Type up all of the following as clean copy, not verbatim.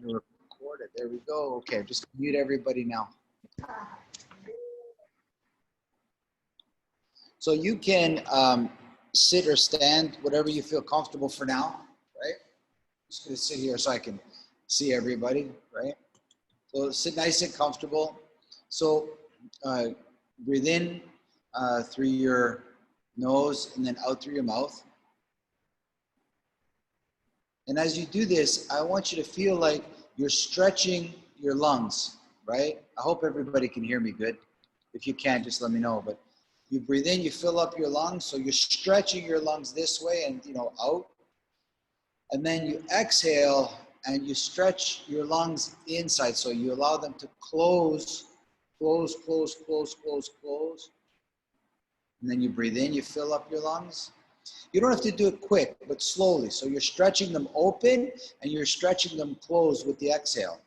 You recorded. There we go. Okay, just mute everybody now. So you can sit or stand, whatever you feel comfortable for now, right? Just gonna sit here so I can see everybody, right? So sit nice and comfortable. So breathe in through your nose and then out through your mouth. And as you do this, I want you to feel like you're stretching your lungs, right? I hope everybody can hear me good. If you can't, just let me know. But you breathe in, you fill up your lungs. So you're stretching your lungs this way and, out. And then you exhale and you stretch your lungs inside. So you allow them to close. And then you breathe in, you fill up your lungs. You don't have to do it quick, but slowly. So you're stretching them open and you're stretching them closed with the exhale.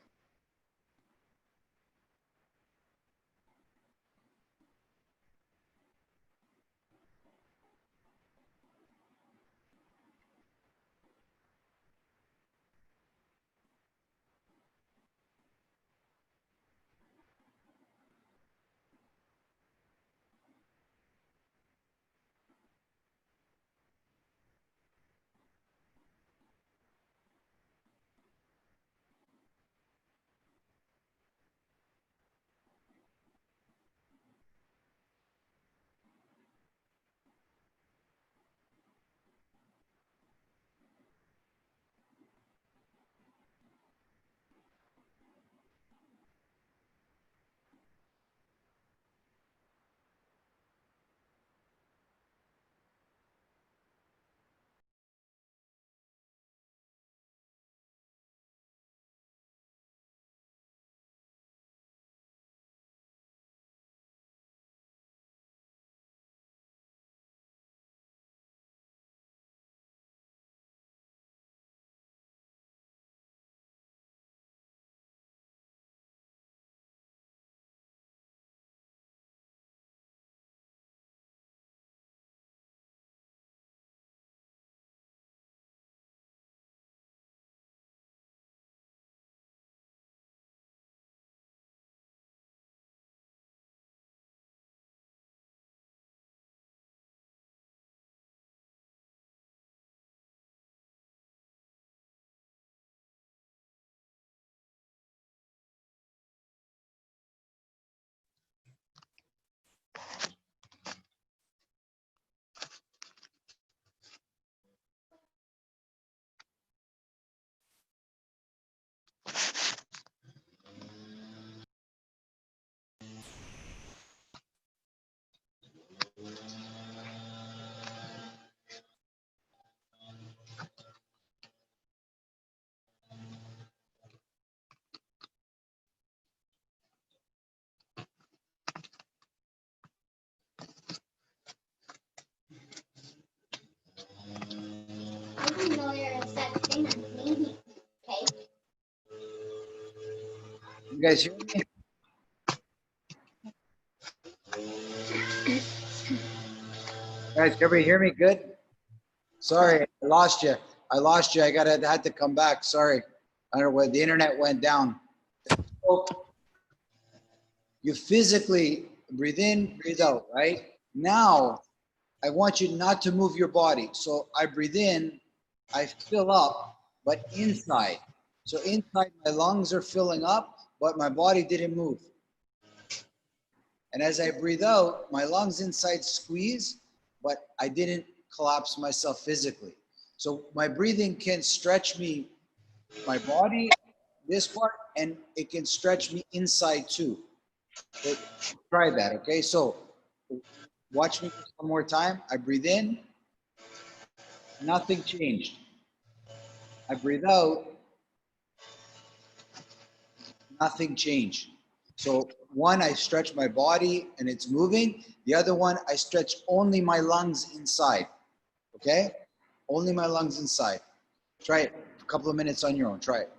I didn't know you're a set thing on me. Okay. You guys hear me? Guys, can everybody hear me good? Sorry, I lost you. I had to come back. Sorry. I don't know where the internet went down. So you physically breathe in, breathe out, right? Now, I want you not to move your body. So I breathe in, I fill up, but inside. So inside my lungs are filling up, but my body didn't move. And as I breathe out, my lungs inside squeeze, but I didn't collapse myself physically. So my breathing can stretch me, my body, this part, and it can stretch me inside too. So try that, okay? So watch me one more time. I breathe in, nothing changed. I breathe out, nothing changed. So one, I stretch my body and it's moving. The other one, I stretch only my lungs inside. Okay? Only my lungs inside. Try it a couple of minutes on your own. Try it.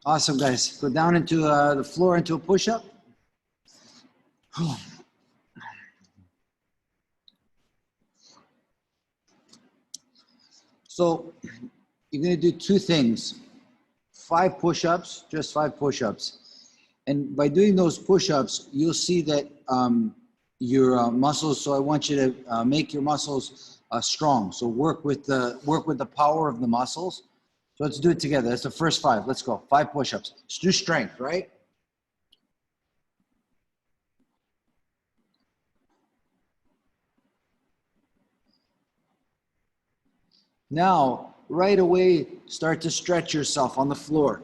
Awesome, guys. Go down into the floor into a push-up. So you're going to do two things. 5 push-ups, just 5 push-ups. And by doing those push-ups, you'll see that your muscles, so I want you to make your muscles strong. So work with the power of the muscles. So let's do it together. That's the first 5. Let's go. 5 push-ups. Let's do strength, right? Now, right away, start to stretch yourself on the floor.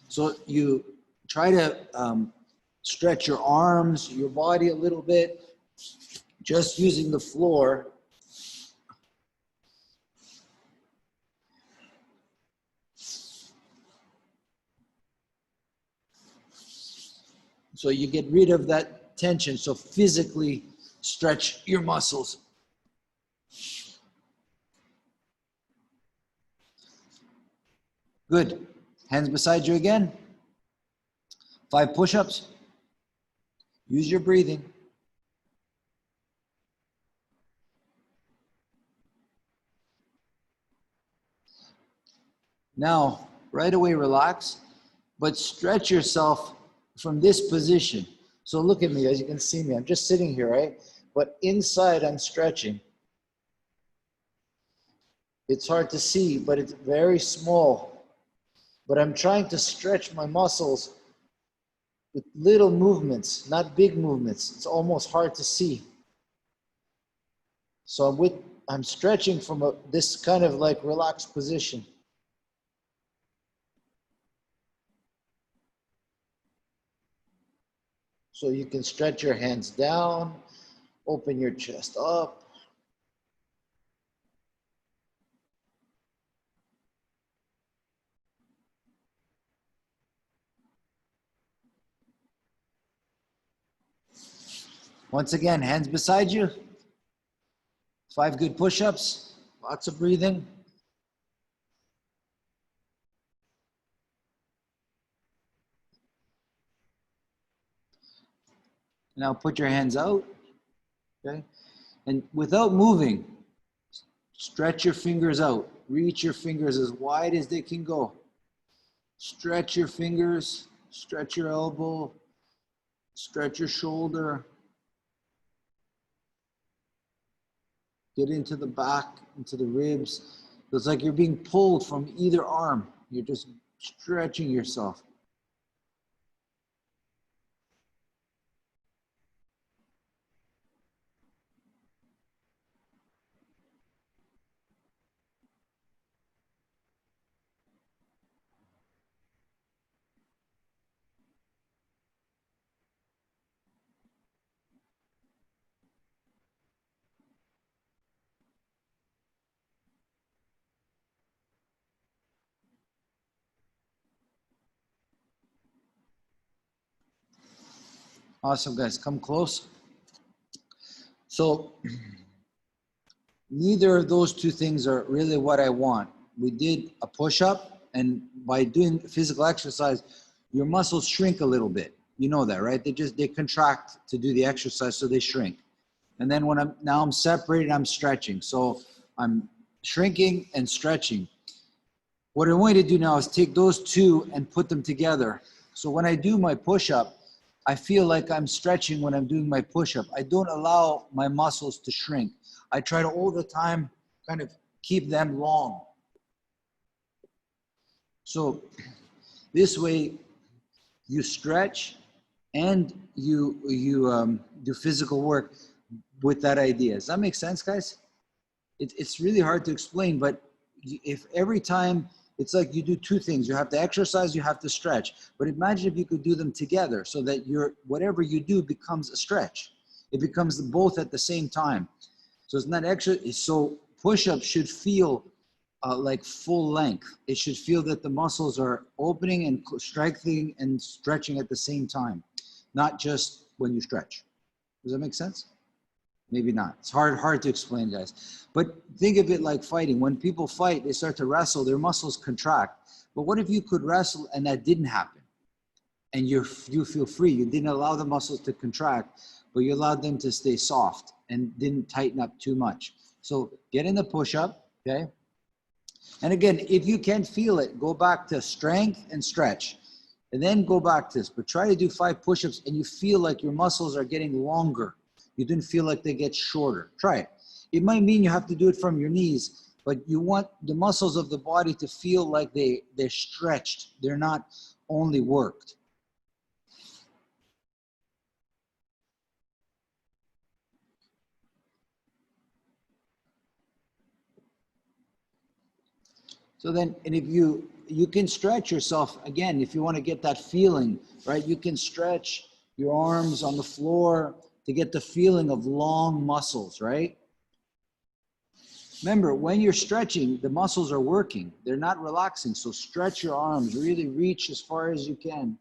So you try to stretch your arms, your body a little bit, just using the floor. So you get rid of that tension. So physically stretch your muscles. Good. Hands beside you again. 5 push-ups. Use your breathing. Now, right away, relax, but stretch yourself from this position. So look at me, as you can see me, I'm just sitting here, right? But inside I'm stretching. It's hard to see, but it's very small. But I'm trying to stretch my muscles with little movements, not big movements. It's almost hard to see. So I'm stretching from this kind of like relaxed position. So you can stretch your hands down, open your chest up. Once again, hands beside you. 5 good push-ups, lots of breathing. Now put your hands out, okay? And without moving, stretch your fingers out. Reach your fingers as wide as they can go. Stretch your fingers, stretch your elbow, stretch your shoulder. Get into the back, into the ribs. It's like you're being pulled from either arm. You're just stretching yourself. Awesome, guys. Come close. So neither of those two things are really what I want. We did a push-up, and by doing physical exercise, your muscles shrink a little bit. You know that, right? They contract to do the exercise, so they shrink. And then when I'm separated, I'm stretching. So I'm shrinking and stretching. What I want you to do now is take those two and put them together. So when I do my push-up, I feel like I'm stretching when I'm doing my push-up. I don't allow my muscles to shrink. I try to all the time kind of keep them long. So this way you stretch and you do physical work with that idea. Does that make sense, guys? It's really hard to explain, but if every time, it's like you do two things. You have to exercise, you have to stretch. But imagine if you could do them together so that whatever you do becomes a stretch. It becomes both at the same time. So it's not extra. So push-ups should feel like full length. It should feel that the muscles are opening and strengthening and stretching at the same time, not just when you stretch. Does that make sense? Maybe not. It's hard to explain, guys. But think of it like fighting. When people fight, they start to wrestle, their muscles contract. But what if you could wrestle and that didn't happen? And you feel free. You didn't allow the muscles to contract, but you allowed them to stay soft and didn't tighten up too much. So get in the push-up, okay? And again, if you can feel it, go back to strength and stretch. And then go back to this. But try to do 5 push-ups and you feel like your muscles are getting longer. You didn't feel like they get shorter. Try it. It might mean you have to do it from your knees, but you want the muscles of the body to feel like they're stretched. They're not only worked. So then, and if you can stretch yourself again, if you want to get that feeling, right? You can stretch your arms on the floor to get the feeling of long muscles, right? Remember, when you're stretching, the muscles are working. They're not relaxing. So stretch your arms, really reach as far as you can.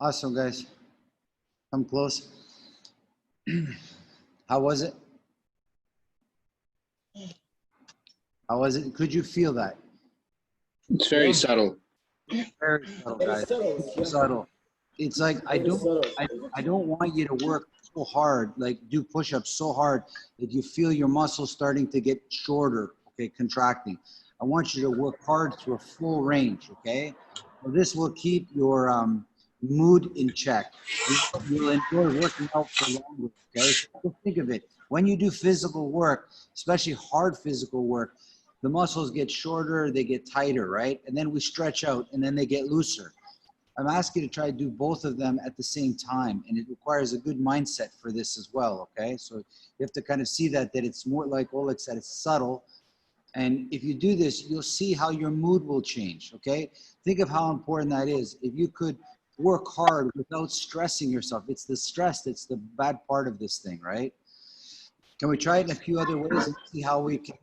Awesome, guys. Come close. How was it? How was it? Could you feel that? It's very subtle. Very subtle, guys. Subtle. Subtle. It's like I don't want you to work so hard, like do push-ups so hard that you feel your muscles starting to get shorter, okay, contracting. I want you to work hard to a full range, okay? So this will keep your mood in check. You'll enjoy working out for longer, okay? So just think of it. When you do physical work, especially hard physical work, the muscles get shorter, they get tighter, right? And then we stretch out and then they get looser. I'm asking you to try to do both of them at the same time. And it requires a good mindset for this as well, okay? So you have to kind of see that it's more like Oleg said, it's subtle. And if you do this, you'll see how your mood will change, okay? Think of how important that is. If you could work hard without stressing yourself, it's the stress that's the bad part of this thing, right? Can we try it in a few other ways and see how we can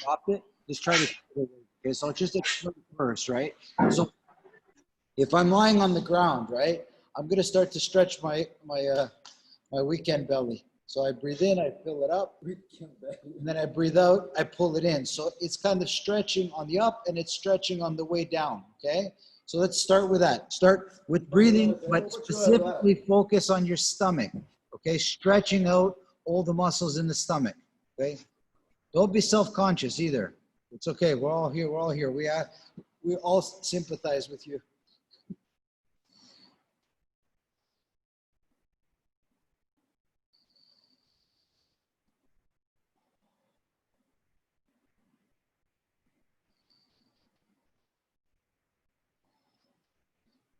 adopt it? Just try to, okay, so I'll just explain first, right? So if I'm lying on the ground, right, I'm gonna start to stretch my weekend belly. So I breathe in, I fill it up, and then I breathe out, I pull it in. So it's kind of stretching on the up and it's stretching on the way down, okay? So let's start with that. Start with breathing, but specifically focus on your stomach. Okay, stretching out all the muscles in the stomach. Okay, don't be self-conscious either. It's okay. We're all here. We're all here. We all sympathize with you.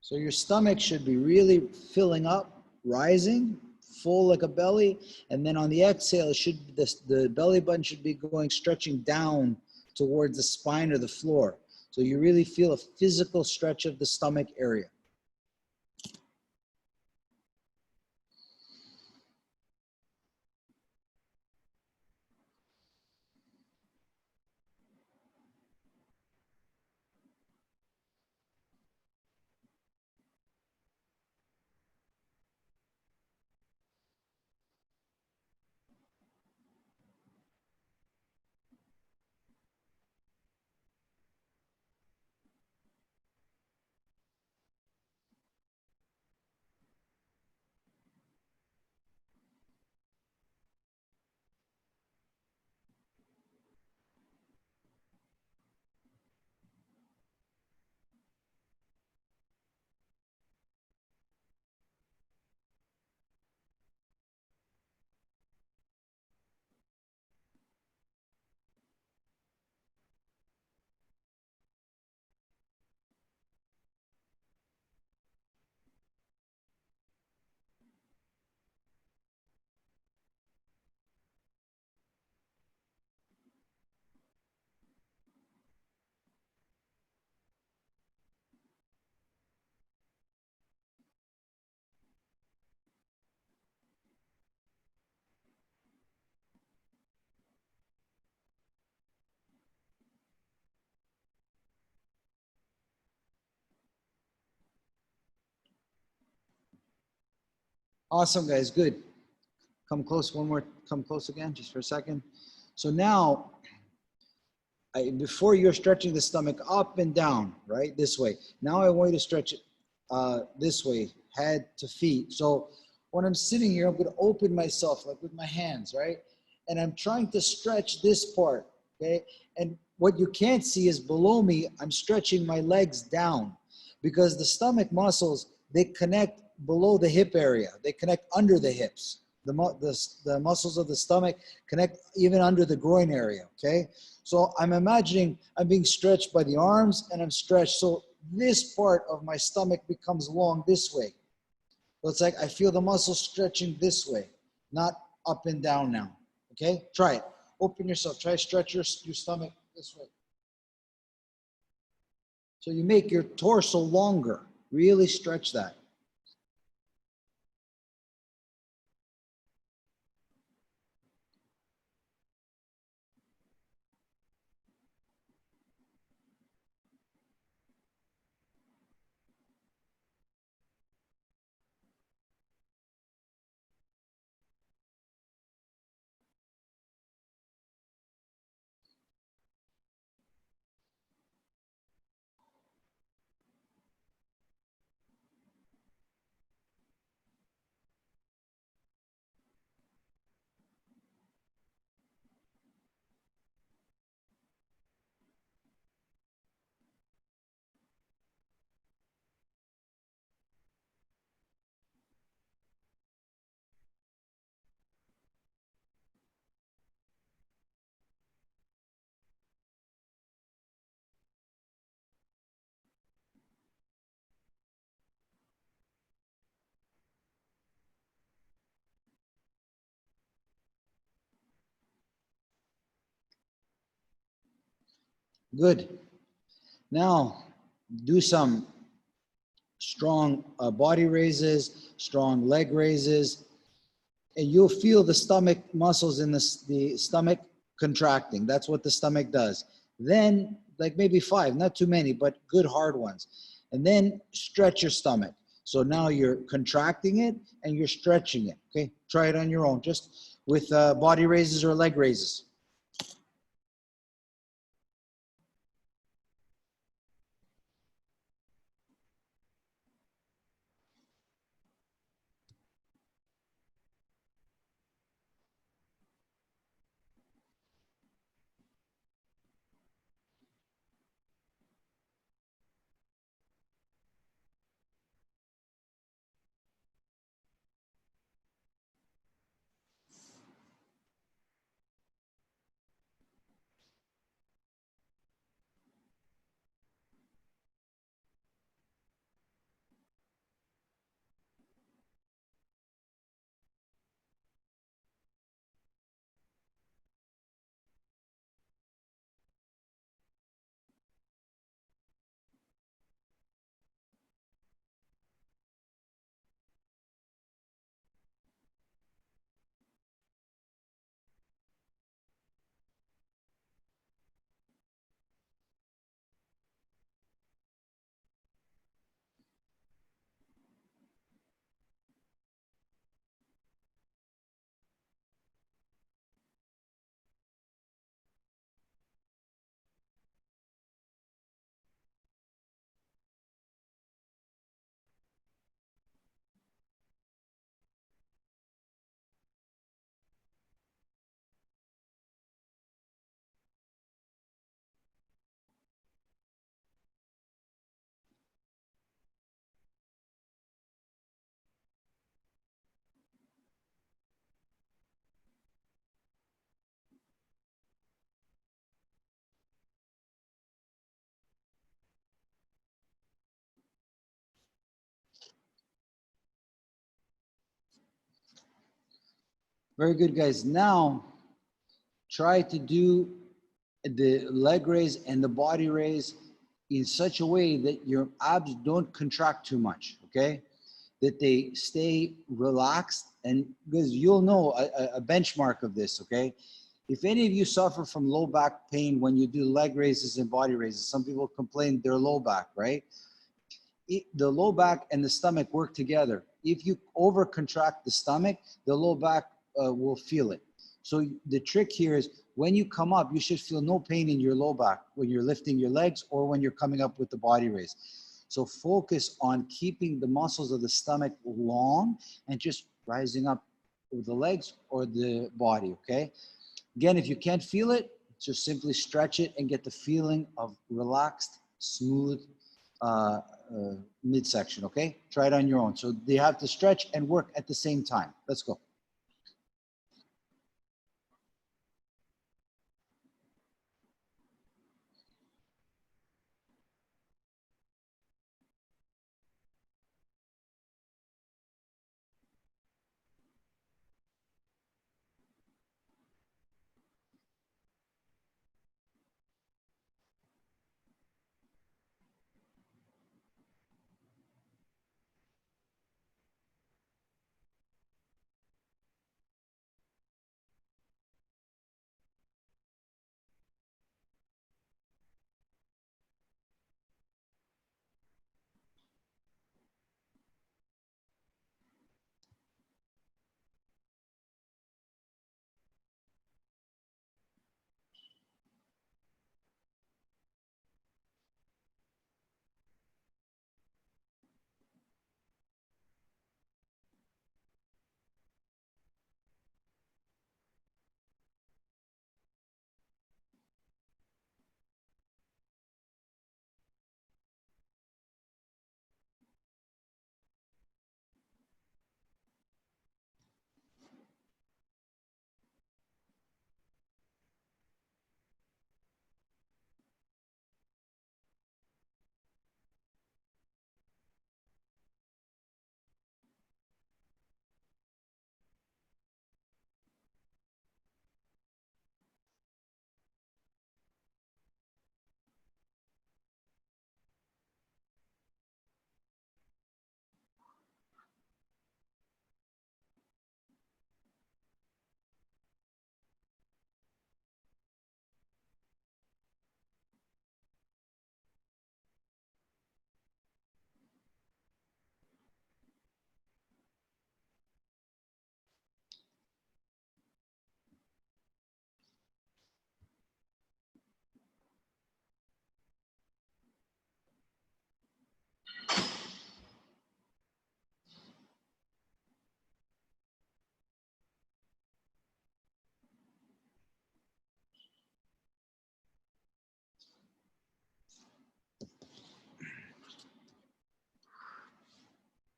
So your stomach should be really filling up, rising, full like a belly, and then on the exhale, it should the belly button should be going stretching down towards the spine or the floor. So you really feel a physical stretch of the stomach area. Awesome, guys. Good. Come close. Come close again, just for a second. So now, before you're stretching the stomach up and down, right, this way. Now I want you to stretch it this way, head to feet. So when I'm sitting here, I'm going to open myself like with my hands, right? And I'm trying to stretch this part, okay? And what you can't see is below me, I'm stretching my legs down because the stomach muscles, they connect below the hip area. They connect under the hips. The muscles of the stomach connect even under the groin area, okay? So I'm imagining I'm being stretched by the arms and I'm stretched. So this part of my stomach becomes long this way. So it's like I feel the muscle stretching this way, not up and down now, okay? Try it. Open yourself. Try to stretch your stomach this way. So you make your torso longer. Really stretch that. Good. Now, do some strong body raises, strong leg raises, and you'll feel the stomach muscles in the stomach contracting. That's what the stomach does. Then, like maybe 5, not too many, but good hard ones. And then stretch your stomach. So now you're contracting it and you're stretching it, okay? Try it on your own, just with body raises or leg raises. Very good, guys. Now, try to do the leg raise and the body raise in such a way that your abs don't contract too much, okay? That they stay relaxed, and because you'll know a benchmark of this, okay? If any of you suffer from low back pain when you do leg raises and body raises, some people complain they're low back, right? The low back and the stomach work together. If you over contract the stomach, the low back will feel it. So the trick here is when you come up, you should feel no pain in your low back when you're lifting your legs or when you're coming up with the body raise. So focus on keeping the muscles of the stomach long and just rising up with the legs or the body, okay? Again, if you can't feel it, just simply stretch it and get the feeling of relaxed, smooth midsection, okay? Try it on your own. So they have to stretch and work at the same time. Let's go.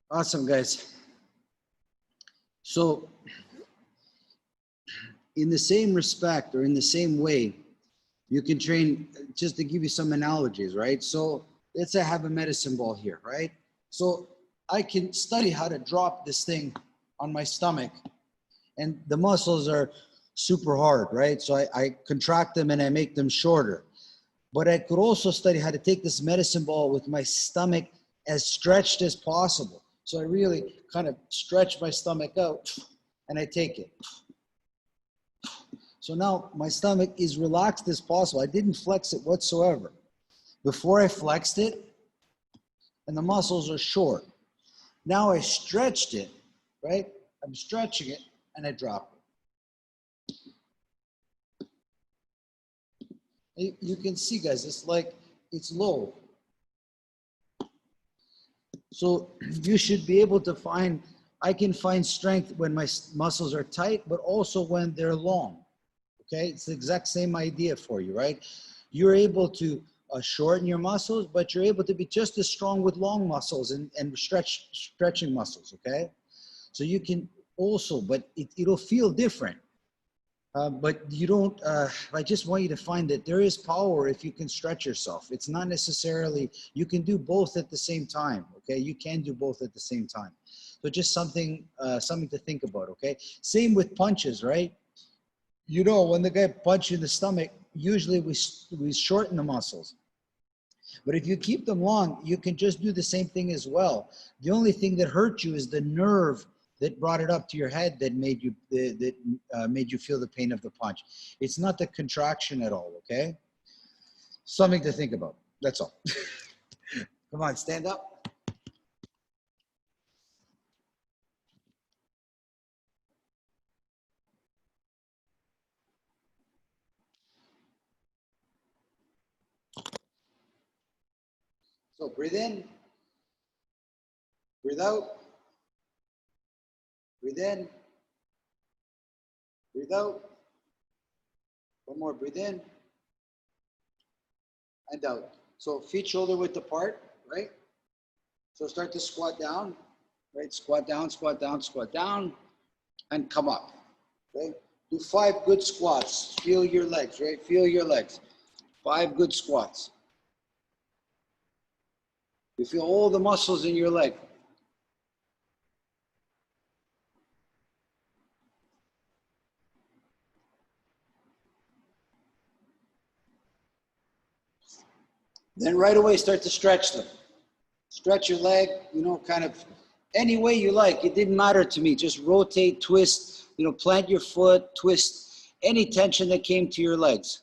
Awesome, guys. So in the same respect or in the same way, you can train, just to give you some analogies, right? So let's say I have a medicine ball here, right? So I can study how to drop this thing on my stomach, and the muscles are super hard, right? So I contract them and I make them shorter. But I could also study how to take this medicine ball with my stomach as stretched as possible. So I really kind of stretch my stomach out and I take it. So now my stomach is relaxed as possible. I didn't flex it whatsoever. Before I flexed it, and the muscles are short. Now I stretched it, right? I'm stretching it and I drop it. You can see, guys, it's like it's low. So you should be able to find, I can find strength when my muscles are tight, but also when they're long. Okay, it's the exact same idea for you, right? You're able to shorten your muscles, but you're able to be just as strong with long muscles and stretching muscles, okay? So you can also, but it'll feel different. But you don't, I just want you to find that there is power if you can stretch yourself. It's not necessarily, you can do both at the same time, okay? You can do both at the same time. So just something to think about, okay? Same with punches, right? You know, when the guy punches you in the stomach, usually we shorten the muscles. But if you keep them long, you can just do the same thing as well. The only thing that hurt you is the nerve that brought it up to your head that made you made you feel the pain of the punch. It's not the contraction at all, okay? Something to think about. That's all. Come on, stand up. So breathe in, breathe out, breathe in, breathe out. One more, breathe in and out. So feet shoulder width apart, right? So start to squat down, right? Squat down, squat down, squat down, and come up, okay? Do 5 good squats. Feel your legs, right? Feel your legs. 5 good squats. You feel all the muscles in your leg. Then right away start to stretch them. Stretch your leg, you know, kind of any way you like. It didn't matter to me. Just rotate, twist, you know, plant your foot, twist any tension that came to your legs.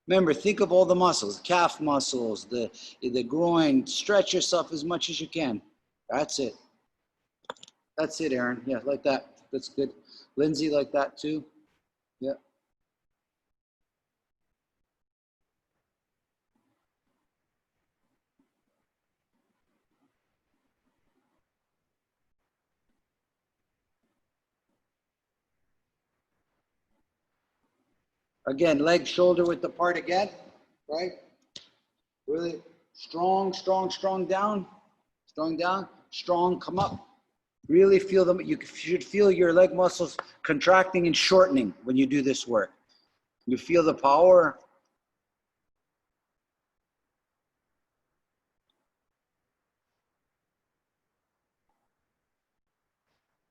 Remember, think of all the muscles, calf muscles, the groin. Stretch yourself as much as you can. That's it. That's it, Aaron. Yeah, like that. That's good. Lindsay, like that too. Yeah. Again, leg shoulder width apart again, right? Really strong, strong, strong down, strong, come up. Really feel them. You should feel your leg muscles contracting and shortening when you do this work. You feel the power.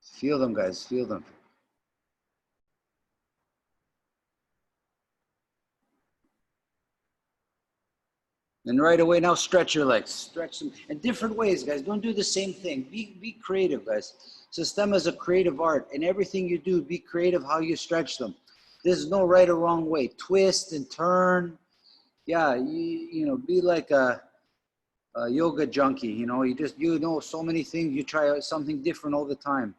Feel them, guys, feel them. And right away now stretch your legs. Stretch them in different ways, guys. Don't do the same thing. Be creative, guys. System is a creative art. And everything you do, be creative how you stretch them. There's no right or wrong way. Twist and turn. Yeah, you know, be like a yoga junkie. You know, you know so many things. You try out something different all the time.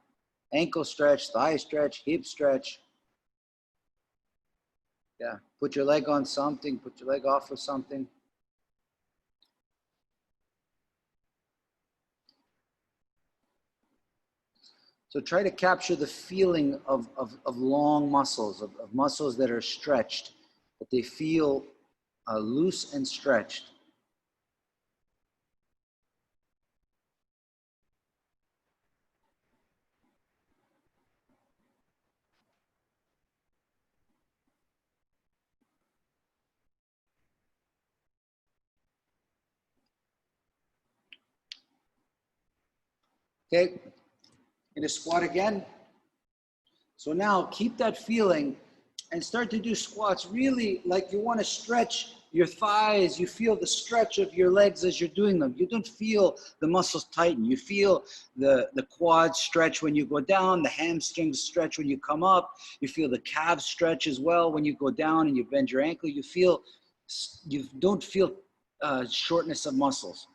Ankle stretch, thigh stretch, hip stretch. Yeah, put your leg on something, put your leg off of something. So try to capture the feeling of long muscles, of muscles that are stretched, that they feel loose and stretched. Okay, in a squat again. So now keep that feeling and start to do squats really like you want to stretch your thighs. You feel the stretch of your legs as you're doing them. You don't feel the muscles tighten. You feel the quads stretch when you go down, the hamstrings stretch when you come up. You feel the calves stretch as well when you go down and you bend your ankle. You don't feel shortness of muscles.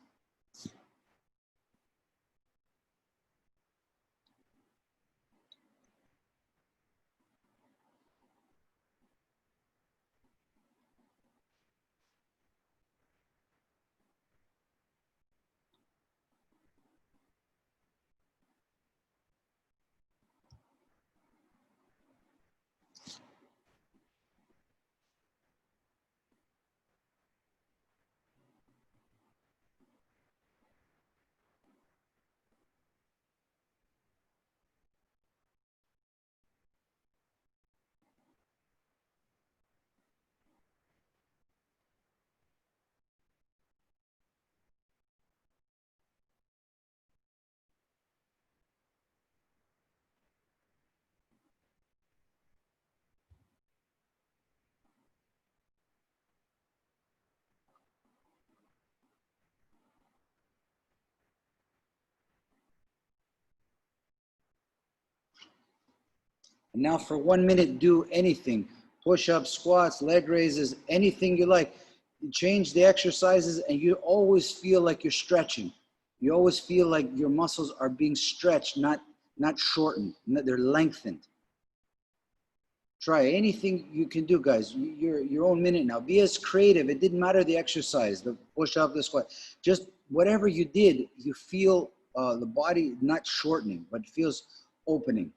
And now for 1 minute, do anything. Push-ups, squats, leg raises, anything you like. You change the exercises and you always feel like you're stretching. You always feel like your muscles are being stretched, not shortened. They're lengthened. Try anything you can do, guys. Your own minute now. Be as creative. It didn't matter the exercise, the push-up, the squat. Just whatever you did, you feel the body not shortening, but feels opening.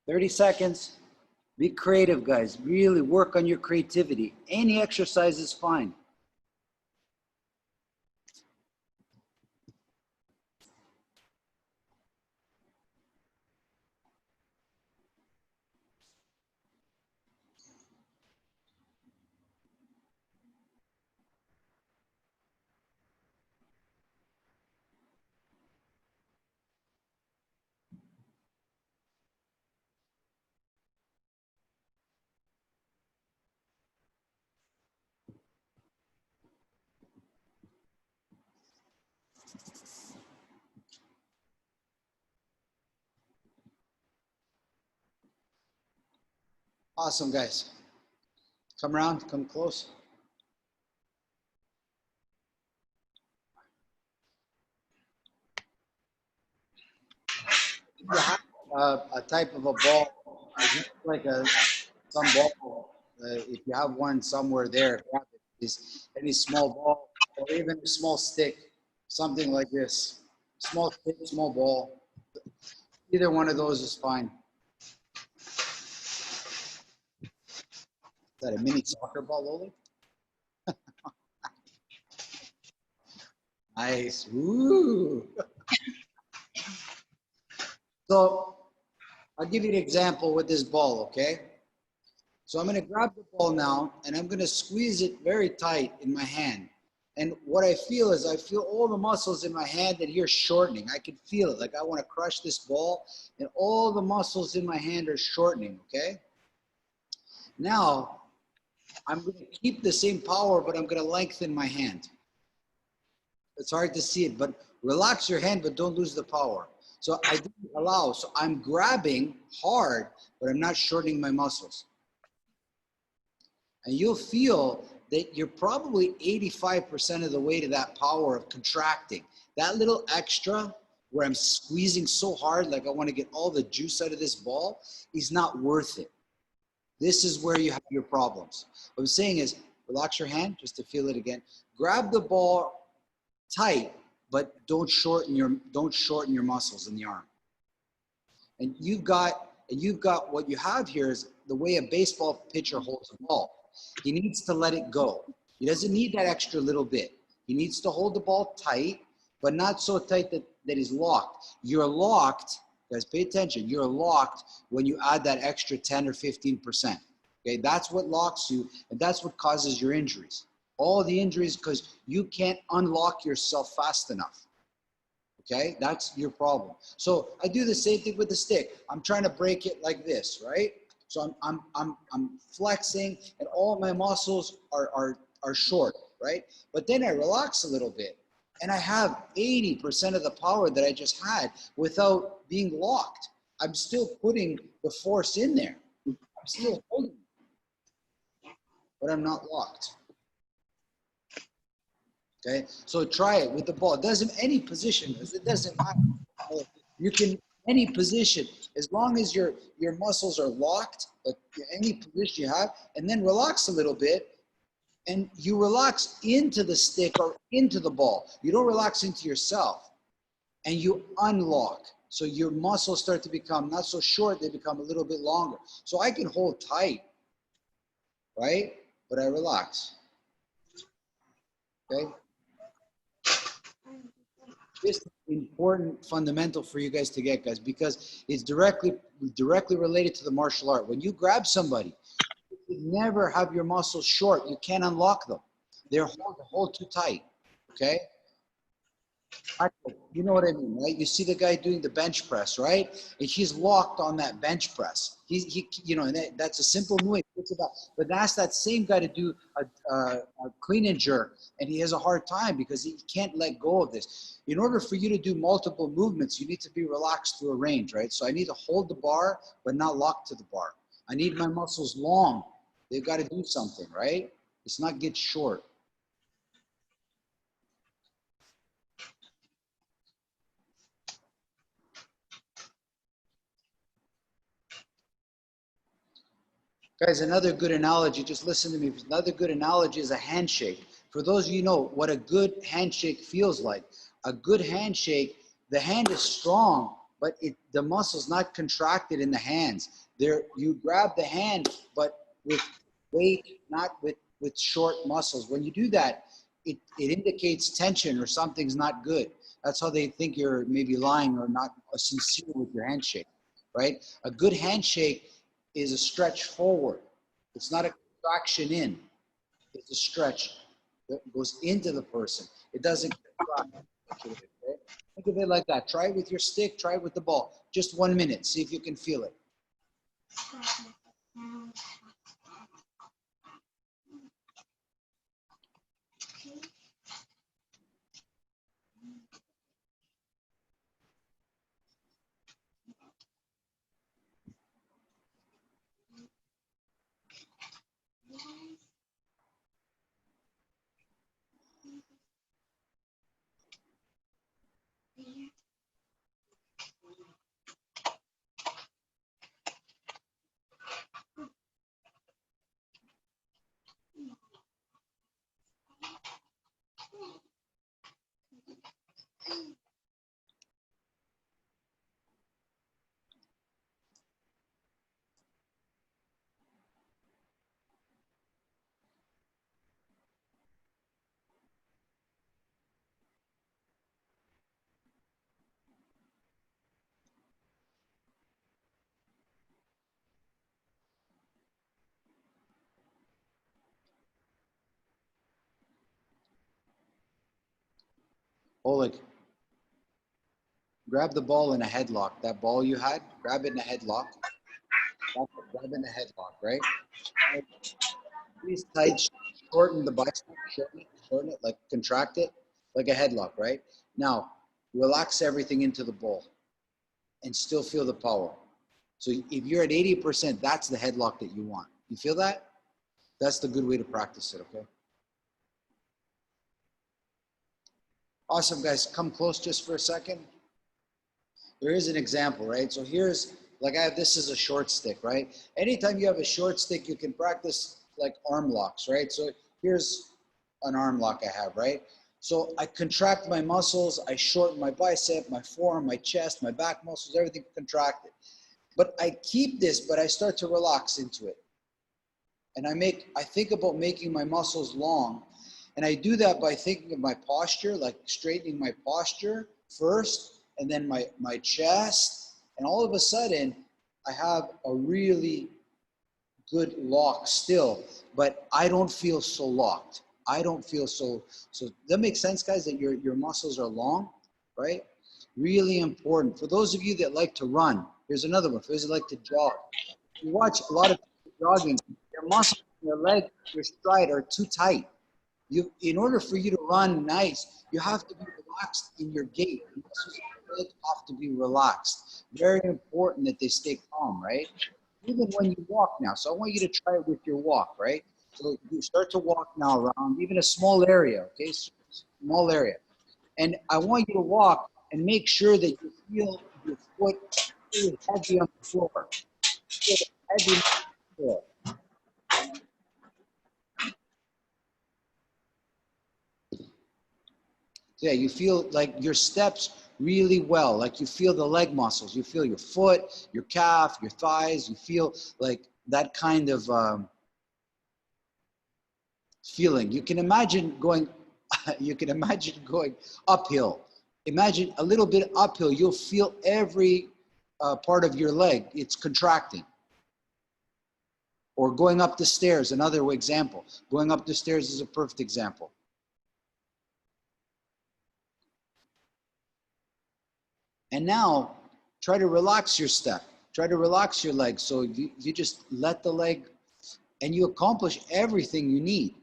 "30 seconds. Be creative, guys. Really work on your creativity. Any exercise is fine. Awesome, guys. Come around, come close. If you have a type of a ball, like some ball, if you have one somewhere there, grab it. Is any small ball or even a small stick, something like this. Small stick, small ball. Either one of those is fine. Is that a mini soccer ball, Loli? Nice. Woo. So I'll give you an example with this ball, okay? So I'm going to grab the ball now and I'm going to squeeze it very tight in my hand. And what I feel is I feel all the muscles in my hand and here shortening. I can feel it, like I want to crush this ball and all the muscles in my hand are shortening, okay? Now, I'm going to keep the same power, but I'm going to lengthen my hand. It's hard to see it, but relax your hand, but don't lose the power. So I didn't allow, so I'm grabbing hard, but I'm not shortening my muscles. And you'll feel that you're probably 85% of the way to that power of contracting. That little extra where I'm squeezing so hard, like I want to get all the juice out of this ball, is not worth it. This is where you have your problems. What I'm saying is relax your hand just to feel it again. Grab the ball tight, but don't shorten your muscles in the arm. And you've got what you have here is the way a baseball pitcher holds a ball. He needs to let it go. He doesn't need that extra little bit. He needs to hold the ball tight, but not so tight that he's locked. You're locked, guys, pay attention. You're locked when you add that extra 10 or 15%. Okay, that's what locks you, and that's what causes your injuries. All the injuries because you can't unlock yourself fast enough. Okay, that's your problem. So I do the same thing with the stick. I'm trying to break it like this, right? So I'm flexing and all my muscles are short, right? But then I relax a little bit and I have 80% of the power that I just had without being locked. I'm still putting the force in there. I'm still holding it, but I'm not locked. Okay, so try it with the ball. It doesn't any position. It doesn't matter. You can any position as long as your muscles are locked. But any position you have, and then relax a little bit, and you relax into the stick or into the ball. You don't relax into yourself, and you unlock. So your muscles start to become not so short; they become a little bit longer. So I can hold tight, right? But I relax. Okay. This important fundamental for you guys to get, guys, because it's directly related to the martial art. When you grab somebody, you never have your muscles short. You can't unlock them. They're hold too tight. Okay. You know what I mean, right? You see the guy doing the bench press, right? And he's locked on that bench press. You know, and that's a simple move. It's about, but ask that same guy to do a clean and jerk, and he has a hard time because he can't let go of this. In order for you to do multiple movements, you need to be relaxed through a range, right? So I need to hold the bar, but not locked to the bar. I need my muscles long. They've got to do something, right? It's not get short. Guys, another good analogy, just listen to me. Another good analogy is a handshake. For those of you who know what a good handshake feels like. A good handshake, the hand is strong, but the muscle's not contracted in the hands. You grab the hand, but with weight, not with short muscles. When you do that, it indicates tension or something's not good. That's how they think you're maybe lying or not sincere with your handshake, right? A good handshake is a stretch forward. It's not a contraction in. It's a stretch that goes into the person. It doesn't contract. Okay? Think of it like that. Try it with your stick. Try it with the ball. Just 1 minute. See if you can feel it. Oleg, grab the ball in a headlock. That ball you had, grab it in a headlock. Grab it in a headlock, right? Squeeze tight, shorten the bicep, shorten it, like contract it, like a headlock, right? Now, relax everything into the ball and still feel the power. So if you're at 80%, that's the headlock that you want. You feel that? That's the good way to practice it, okay? Awesome, guys. Come close just for a second. There is an example, right? So here's, like this is a short stick, right? Anytime you have a short stick, you can practice like arm locks, right? So here's an arm lock I have, right? So I contract my muscles, I shorten my bicep, my forearm, my chest, my back muscles, everything contracted. But I keep this, but I start to relax into it. And I think about making my muscles long. And I do that by thinking of my posture, like straightening my posture first, and then my chest. And all of a sudden, I have a really good lock still, but I don't feel so locked. I don't feel so that makes sense, guys, that your muscles are long, right? Really important. For those of you that like to run, here's another one. For those that like to jog, you watch a lot of people jogging, your muscles, your leg, your stride are too tight. In order for you to run nice, you have to be relaxed in your gait. Your muscles have to be relaxed. Very important that they stay calm, right? Even when you walk now. So I want you to try it with your walk, right? So you start to walk now around even a small area, okay? Small area. And I want you to walk and make sure that you feel your foot really heavy on the floor. Feel heavy on the floor. Yeah, you feel like your steps really well, like you feel the leg muscles, you feel your foot, your calf, your thighs, you feel like that kind of feeling. You can imagine going uphill, imagine a little bit uphill, you'll feel every part of your leg, it's contracting. Or going up the stairs, another example. Going up the stairs is a perfect example. And now, try to relax your step. Try to relax your leg. So you just let the leg, and you accomplish everything you need.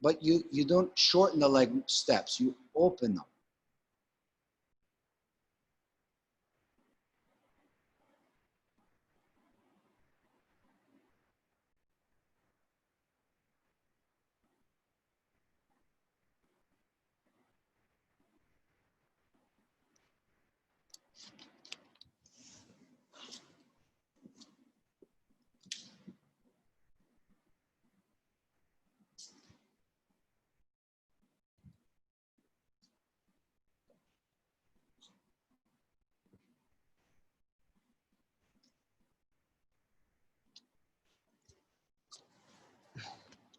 But you don't shorten the leg steps, you open them.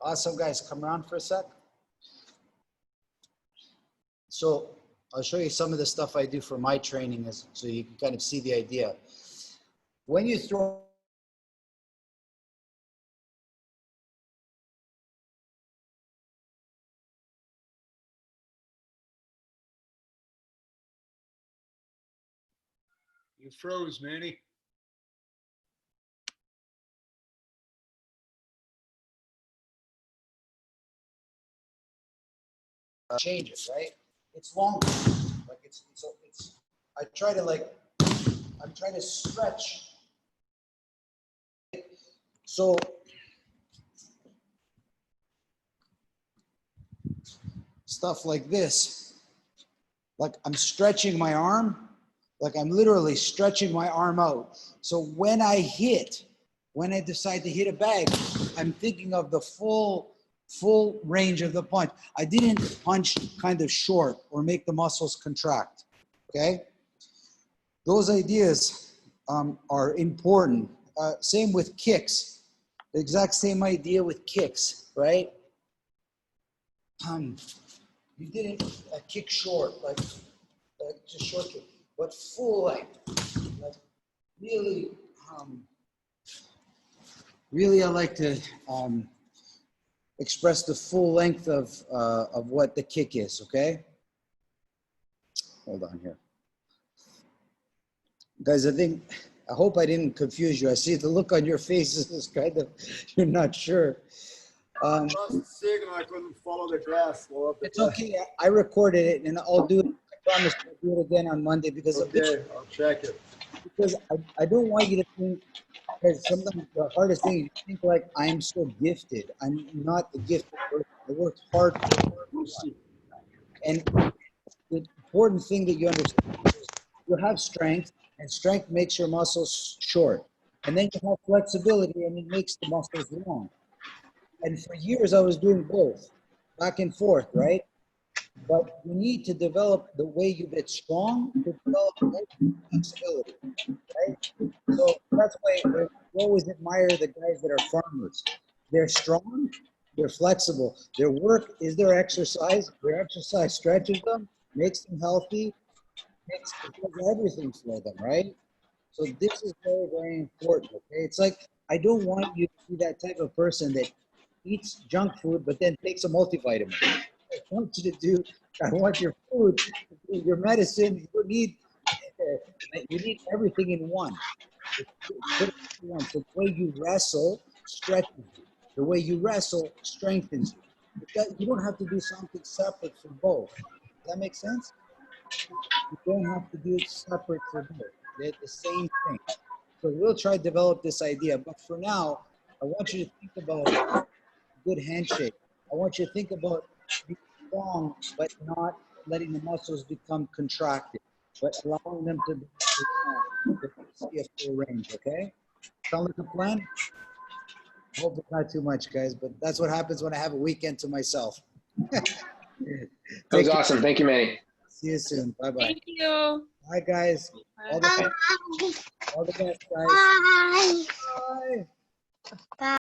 Awesome, guys. Come around for a sec. So I'll show you some of the stuff I do for my training, so you can kind of see the idea. When you throw You froze, Manny. changes, right? It's long, like it's I try to I'm trying to stretch. So stuff like this, like I'm stretching my arm, like I'm literally stretching my arm out. So when I decide to hit a bag, I'm thinking of the full range of the punch. I didn't punch kind of short or make the muscles contract, okay? Those ideas are important. Same with kicks. The exact same idea with kicks, right? You didn't kick short, like just short kick, but full length. Like really, really I like to express the full length of what the kick is, okay? Hold on here. Guys, I hope I didn't confuse you. I see the look on your faces is kind of, you're not sure. Lost the signal. I couldn't follow the grass. It's okay. I recorded it and I'll do it. I promise I'll do it again on Monday because Okay, I'll check it. because I don't want you to think, because sometimes the hardest thing is you think like I'm so gifted. I'm not a gifted person. I worked hard for it. And the important thing that you understand is you have strength, and strength makes your muscles short. And then you have flexibility, and it makes the muscles long. And for years, I was doing both, back and forth, right? But you need to develop the way you get strong to develop flexibility, right? So that's why I always admire the guys that are farmers. They're strong, they're flexible. Their work is their exercise. Their exercise stretches them, makes them healthy, does everything for them, right? So this is very, very important, okay? It's like, I don't want you to be that type of person that eats junk food, but then takes a multivitamin. I want you to do, I want your food, your medicine, you need everything in one. So the way you wrestle stretches you. The way you wrestle strengthens you. You don't have to do something separate for both. Does that make sense? You don't have to do it separate for both. They're the same thing. So we'll try to develop this idea. But for now, I want you to think about a good handshake. I want you to think about being strong, but not letting the muscles become contracted, but allowing them to see a full range, okay? Sound like a plan? Hope it's not too much, guys, but that's what happens when I have a weekend to myself. That was awesome. Thank you, Manny. See you soon. Bye-bye. Thank you. Bye, guys. All the Bye. best. All the best, guys. Bye. Bye.